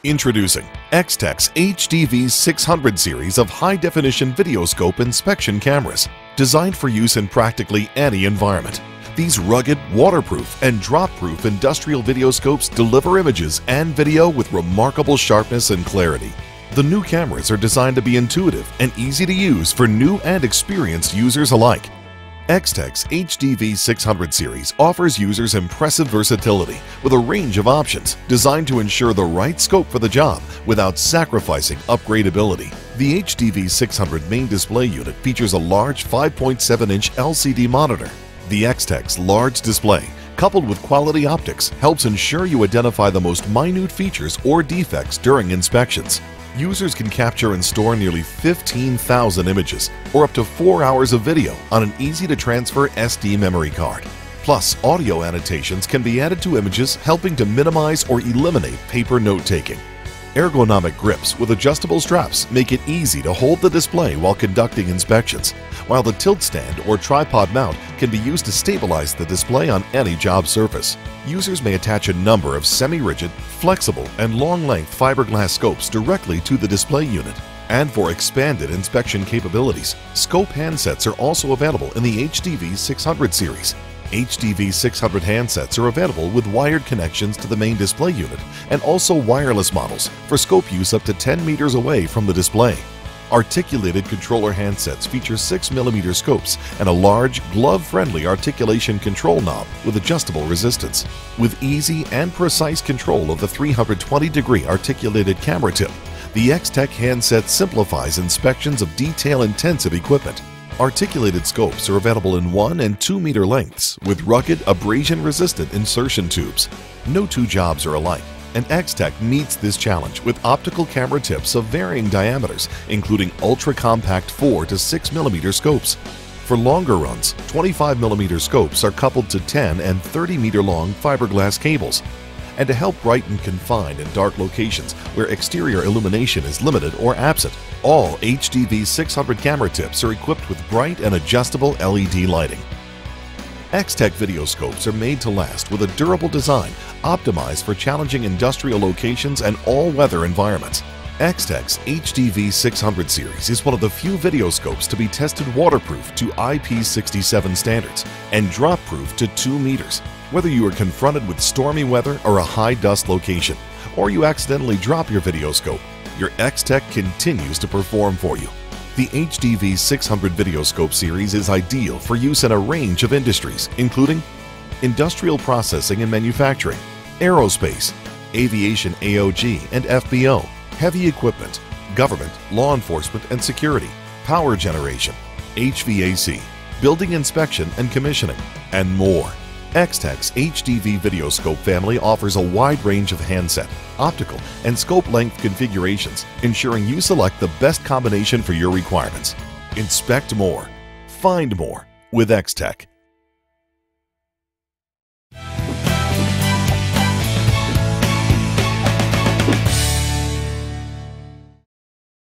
Introducing X-Tech's HDV600 series of high-definition videoscope inspection cameras, designed for use in practically any environment. These rugged, waterproof, and drop-proof industrial videoscopes deliver images and video with remarkable sharpness and clarity. The new cameras are designed to be intuitive and easy to use for new and experienced users alike. X-Tech's HDV600 series offers users impressive versatility with a range of options designed to ensure the right scope for the job without sacrificing upgradability. The HDV600 main display unit features a large 5.7-inch LCD monitor. The X-Tech's large display, coupled with quality optics, helps ensure you identify the most minute features or defects during inspections. Users can capture and store nearly 15,000 images or up to 4 hours of video on an easy-to-transfer SD memory card. Plus, audio annotations can be added to images, helping to minimize or eliminate paper note-taking. Ergonomic grips with adjustable straps make it easy to hold the display while conducting inspections, while the tilt stand or tripod mount can be used to stabilize the display on any job surface. Users may attach a number of semi-rigid, flexible, and long-length fiberglass scopes directly to the display unit. And for expanded inspection capabilities, scope handsets are also available in the HDV600 series. HDV600 handsets are available with wired connections to the main display unit and also wireless models for scope use up to 10 meters away from the display. Articulated controller handsets feature 6mm scopes and a large, glove-friendly articulation control knob with adjustable resistance. With easy and precise control of the 320-degree articulated camera tip, the X-Tech handset simplifies inspections of detail-intensive equipment. Articulated scopes are available in 1 and 2 meter lengths with rugged, abrasion-resistant insertion tubes. No two jobs are alike, and X-Tech meets this challenge with optical camera tips of varying diameters, including ultra-compact 4 to 6mm scopes. For longer runs, 25mm scopes are coupled to 10 and 30-meter-long fiberglass cables. And to help brighten confined and dark locations where exterior illumination is limited or absent, all HDV600 camera tips are equipped with bright and adjustable LED lighting. X-Tech videoscopes are made to last with a durable design optimized for challenging industrial locations and all-weather environments. X-Tech's HDV600 series is one of the few videoscopes to be tested waterproof to IP67 standards and drop-proof to 2 meters. Whether you are confronted with stormy weather or a high-dust location, or you accidentally drop your videoscope, your X-Tech continues to perform for you. The HDV600 videoscope series is ideal for use in a range of industries, including industrial processing and manufacturing, aerospace, aviation AOG and FBO, heavy equipment, government, law enforcement and security, power generation, HVAC, building inspection and commissioning, and more. X-Tech's HDV videoscope family offers a wide range of handset, optical, and scope length configurations, ensuring you select the best combination for your requirements. Inspect more, find more with X-Tech.